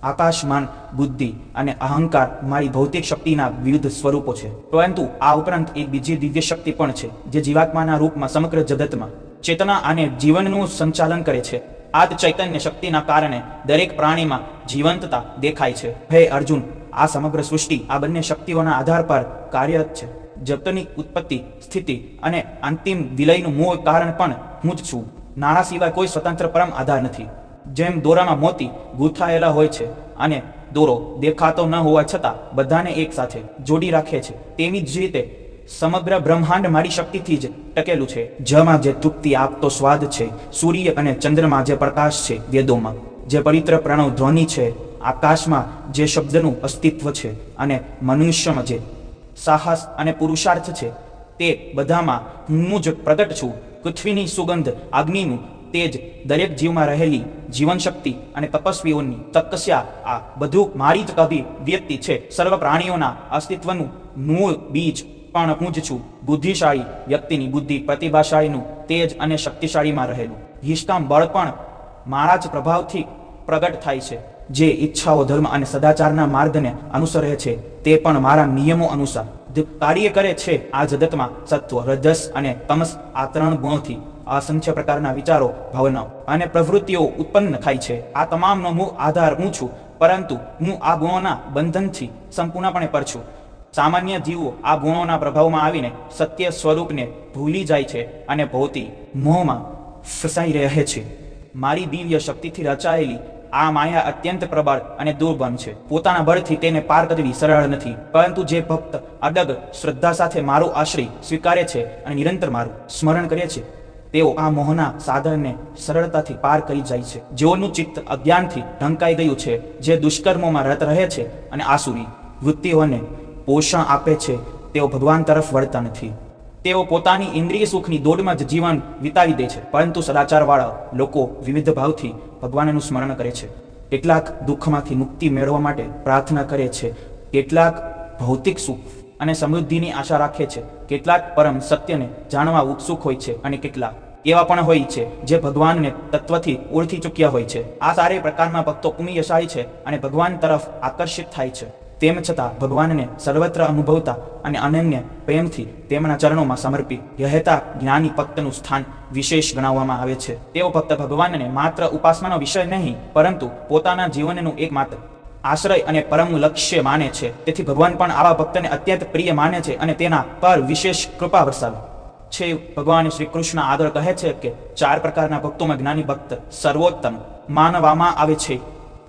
આકાશ, મન, બુદ્ધિ અને અહંકાર મારી ભૌતિક શક્તિના વિવિધ સ્વરૂપો છે. પરંતુ આ ઉપરાંત એક બીજી દિવ્ય શક્તિ પણ છે જે જીવાત્માના રૂપમાં સમગ્ર જગતમાં ચેતના અને જીવનનું સંચાલન કરે છે. આ જ ચૈતન્ય શક્તિના કારણે દરેક પ્રાણીમાં જીવંતતા દેખાય છે. હે અર્જુન, આ સમગ્ર સૃષ્ટિ આ બંને શક્તિઓના આધાર પર કાર્યરત છે. જગતની ઉત્પત્તિ, સ્થિતિ અને અંતિમ વિલયનું મૂળ કારણ પણ હું જ છું. નાણાં સિવાય કોઈ સ્વતંત્ર પરમ આધાર નથી. જેમ દોરામાં મોતી ગૂંથાયેલા હોય છે અને દોરો દેખાતો ન હોવા છતાં બધાને એક સાથે જોડી રાખે છે, તેવી જ રીતે સમગ્ર બ્રહ્માંડ મારી શક્તિથી જ ટકેલું છે. જળમાં જે તૃપ્તિ આપતો સ્વાદ છે, સૂર્ય અને ચંદ્રમાં જે પ્રકાશ છે, વેદોમાં જે પવિત્ર પ્રણવ ધ્વનિ છે, આકાશમાં જે શબ્દનું અસ્તિત્વ છે અને મનુષ્યમાં જે સાહસ અને પુરુષાર્થ છે, તે બધામાં હું જ પ્રગટ છું. પૃથ્વીની સુગંધ, અગ્નિનું તેજ, દરેક જીવમાં રહેલી જીવન શક્તિ અને તપસ્વીઓની તપસ્યા, આ બધું મારી જ અભિવ્યક્તિ છે. સર્વ પ્રાણીઓના અસ્તિત્વનું મૂળ બીજ પણ હું જ છું. બુદ્ધિશાળી વ્યક્તિની બુદ્ધિ, પ્રતિભાશાળીનું તેજ અને શક્તિશાળીમાં રહેલું નિષ્કામ બળ પણ મારા જ પ્રભાવથી પ્રગટ થાય છે. જે ઈચ્છાઓ, ધર્મ અને સદાચારના માર્ગને અનુસરે છે, તે પણ મારા નિયમો અનુસાર કાર્ય કરે છે. આ જગતમાં સત્વ, રજસ અને તમસ, આ 3 ગુણોથી અસંખ્ય પ્રકારના વિચારો, ભાવનાઓ અને પ્રવૃત્તિઓ ઉત્પન્ન થાય છે. આ તમામનો મૂળ આધાર હું છું, પરંતુ હું આ ગુણોના બંધનથી સંપૂર્ણપણે પર છું. સામાન્ય જીવો આ ગુણોના પ્રભાવમાં આવીને સત્ય સ્વરૂપને ભૂલી જાય છે અને ભૌતિક મોહમાં ફસાઈ રહે છે. મારી દિવ્ય શક્તિથી રચાયેલી આ માયા અત્યંત પ્રબળ અને દુર્બળ છે. પોતાના બળથી તેને પાર કરવી સરળ નથી, પરંતુ જે ભક્ત અડગ શ્રદ્ધા સાથે મારો આશ્રય સ્વીકારે છે અને નિરંતર મારું સ્મરણ કરે છે, તેઓ આ મોહના સાધનને સરળતાથી પાર કરી જાય છે. જેઓનું ચિત્ત અજ્ઞાનથી ઢંકાઈ ગયું છે, જે દુષ્કર્મોમાં રત રહે છે અને આસુરી વૃત્તિઓને પોષણ આપે છે, તેઓ ભગવાન તરફ વળતા નથી. તેઓ પોતાની ઇન્દ્રિય સુખની દોડમાં જ જીવન વિતાવી દે છે, પરંતુ સદાચારવાળા લોકો વિવિધ ભાવથી ભગવાનનું સ્મરણ કરે છે. કેટલાક દુઃખમાંથી મુક્તિ મેળવવા માટે પ્રાર્થના કરે છે, કેટલાક ભૌતિક સુખ અને સમૃદ્ધિની આશા રાખે છે, કેટલાક પરમ સત્યને જાણવા ઉત્સુક હોય છે અને કેટલાક એવા પણ હોય છે જે ભગવાનને તત્વથી ઓળખી ચૂક્યા હોય છે. આ ચારેય પ્રકારના ભક્તો પુણ્યશાળી છે અને ભગવાન તરફ આકર્ષિત થાય છે. તેમ છતાં ભગવાનને સર્વત્ર અનુભવતા અને અનન્ય પ્રેમથી તેમના ચરણોમાં સમર્પિત રહેતા જ્ઞાની ભક્તનું સ્થાન વિશેષ ગણાવવામાં આવે છે. તેઓ ભક્ત ભગવાનને માત્ર ઉપાસનાનો વિષય નહીં, પરંતુ પોતાના જીવનનું એકમાત્ર આશ્રય અને પરમ લક્ષ્ય માને છે. તેથી ભગવાન પણ આવા ભક્તને અત્યંત પ્રિય માને છે અને તેના પર વિશેષ કૃપા વરસાવે છે. ભગવાન શ્રી કૃષ્ણ આગળ કહે છે કે 4 પ્રકારના ભક્તોમાં જ્ઞાની ભક્ત સર્વોત્તમ માનવામાં આવે છે,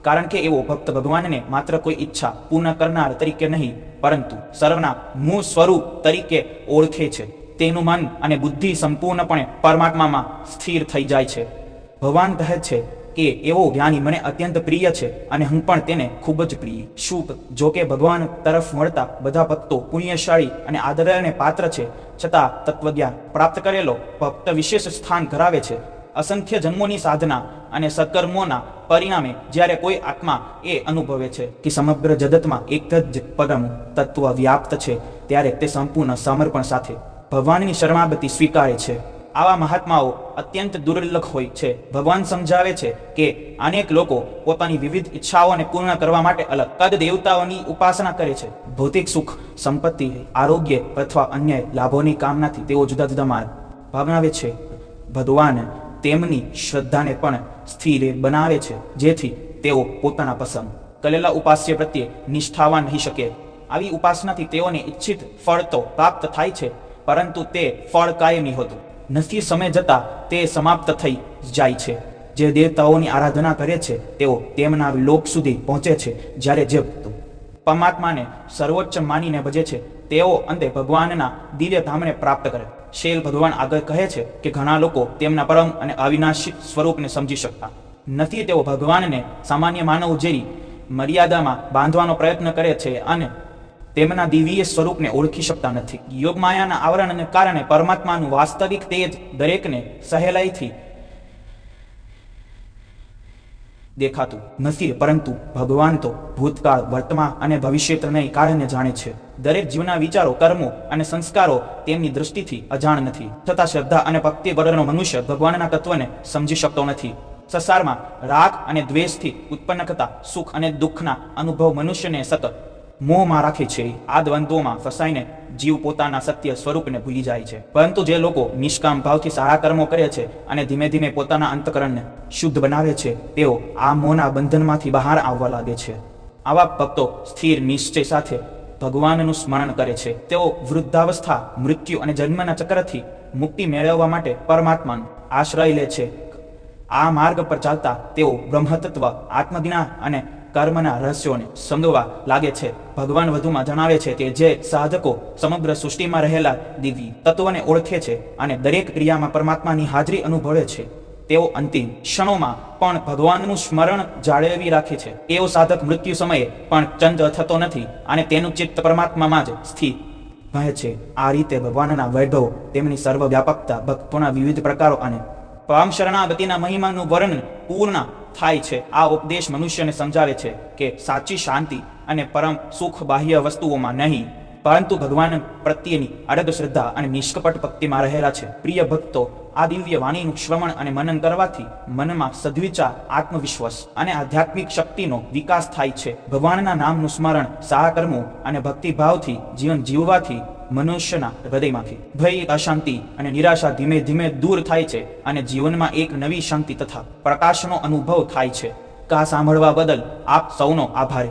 કારણ કે એવો ભક્ત ભગવાનને માત્ર કોઈ ઈચ્છા પૂર્ણ કરનાર તરીકે નહીં, પરંતુ સર્વના મૂળ સ્વરૂપ તરીકે ઓળખે છે. તેનું મન અને બુદ્ધિ સંપૂર્ણપણે પરમાત્મામાં સ્થિર થઈ જાય છે. ભગવાન કહે છે કે એવો જ્ઞાની મને અત્યંત પ્રિય છે અને હું પણ તેને ખૂબ જ પ્રિય છું. જો કે ભગવાન તરફ વળતા બધા ભક્તો પુણ્યશાળી અને આદરને પાત્ર છે, છતાં તત્વજ્ઞાન પ્રાપ્ત કરેલો ભક્ત વિશેષ સ્થાન ધરાવે છે. અસંખ્ય જન્મોની સાધના અને સત્કર્મોના પરિણામે જ્યારે કોઈ આત્મા એ અનુભવે છે કે સમગ્ર જગતમાં એક જ પરમ તત્વ વ્યાપ્ત છે, ત્યારે તે સંપૂર્ણ સમર્પણ સાથે ભગવાનની શરણાગતિ સ્વીકારે છે. આવા મહાત્માઓ અત્યંત દુર્લભ હોય છે. ભગવાન સમજાવે છે કે અનેક લોકો પોતાની વિવિધ ઈચ્છાઓને પૂર્ણ કરવા માટે અલગ કદ દેવતાઓની ઉપાસના કરે છે. ભૌતિક સુખ, સંપત્તિ, આરોગ્ય અથવા અન્ય લાભોની કામનાથી તેઓ જુદા જુદા માર્ગ અપનાવે છે. ભગવાન તેમની શ્રદ્ધાને પણ સ્થિર બનાવે છે, જેથી તેઓ પોતાના પસંદ કરેલા ઉપાસ્ય પ્રત્યે નિષ્ઠાવાન રહી શકે. આવી ઉપાસનાથી તેઓને ઈચ્છિત ફળ તો પ્રાપ્ત થાય છે, પરંતુ તે ફળ કાયમી હોતું નથી. સમય જતાં તે સમાપ્ત થઈ જાય છે. જે દેવતાઓની આરાધના કરે છે તેઓ તેમના લોક સુધી પહોંચે છે, જ્યારે જે પરમાત્માને સર્વોચ્ચ માનીને ભજે છે તેઓ અંતે ભગવાનના દિવ્ય ધામને પ્રાપ્ત કરે. શૈલ ભગવાન આગળ કહે છે કે ઘણા લોકો તેમના પરમ અને અવિનાશી સ્વરૂપને સમજી શકતા નથી. તેઓ ભગવાનને સામાન્ય માનવ જેવી મર્યાદામાં બાંધવાનો પ્રયત્ન કરે છે અને તેમના દિવ્ય સ્વરૂપને ઓળખી શકતા નથી. યોગમાયાના આવરણને કારણે પરમાત્માનું વાસ્તવિક તેજ દરેકને સહેલાઈથી દેખાતું નથી, પરંતુ ભગવાન તો ભૂતકાળ, વર્તમાન અને ભવિષ્યને કારણે જાણે છે. દરેક જીવના વિચારો, કર્મો અને સંસ્કારો તેમની દૃષ્ટિથી અજાણ નથી. છતાં શ્રદ્ધા અને ભક્તિ વગરનો મનુષ્ય ભગવાનના તત્વને સમજી શકતો નથી. સંસારમાં રાગ અને દ્વેષથી ઉત્પન્ન થતા સુખ અને દુઃખના અનુભવ મનુષ્યને સતત મોહમાં રાખે છે. આ દ્વંદ્વોમાં ફસાઈને જીવ પોતાના સત્ય સ્વરૂપને ભૂલી જાય છે. પરંતુ જે લોકો નિષ્કામ ભાવથી સારા કર્મો કરે છે અને ધીમે ધીમે પોતાના અંતકરણને શુદ્ધ બનાવે છે, તેઓ આ મોહના બંધનમાંથી બહાર આવવા લાગે છે. આવા ભક્તો સ્થિર નિશ્ચય સાથે ભગવાનનું સ્મરણ કરે છે. તેઓ વૃદ્ધાવસ્થા, મૃત્યુ અને જન્મના ચક્રથી મુક્તિ મેળવવા માટે પરમાત્માનો આશ્રય લે છે. આ માર્ગ પર ચાલતા તેઓ બ્રહ્મતત્વ, આત્મજ્ઞાન અને કર્મના રહસ્યોને સમજવા લાગે છે. ભગવાન વધુમાં જણાવે છે કે જે સાધકો સમગ્ર સૃષ્ટિમાં રહેલા દિવ્ય તત્વને ઓળખે છે અને દરેક ક્રિયામાં પરમાત્માની હાજરી અનુભવે છે, તેઓ અંતિમ ક્ષણોમાં પણ ભગવાનનું સ્મરણ જાળવી રાખે છે. એવો સાધક મૃત્યુ સમયે પણ ચંદ્ર થતો નથી અને તેનું ચિત્ત પરમાત્મામાં જ સ્થિર રહે છે. આ રીતે ભગવાનના વૈભવ, તેમની સર્વવ્યાપકતા, ભક્તોના વિવિધ પ્રકારો અને પરમ શરણાગતિના મહિમાનું વર્ણન પૂર્ણ થાય છે. આ ઉપદેશ મનુષ્યને સમજાવે છે કે સાચી શાંતિ અને પરમ સુખ બાહ્ય વસ્તુઓમાં નહીં, પરંતુ ભગવાન પ્રત્યેની અડગ શ્રદ્ધા અને નિષ્કપટ ભક્તિમાં રહેલા છે. પ્રિય ભક્તો, આ દિવ્ય વાણીનું શ્રવણ અને મનન કરવાથી મનમાં સદ્વિચાર, આત્મવિશ્વાસ અને આધ્યાત્મિક શક્તિનો વિકાસ થાય છે. ભગવાનના નામનું સ્મરણ, સારા કર્મો અને ભક્તિભાવથી જીવન જીવવાથી મનુષ્યના હૃદયમાંથી ભય, અશાંતિ અને નિરાશા ધીમે ધીમે દૂર થાય છે અને જીવનમાં એક નવી શાંતિ તથા પ્રકાશનો અનુભવ થાય છે. કા સાંભળવા બદલ આપ સૌનો આભાર.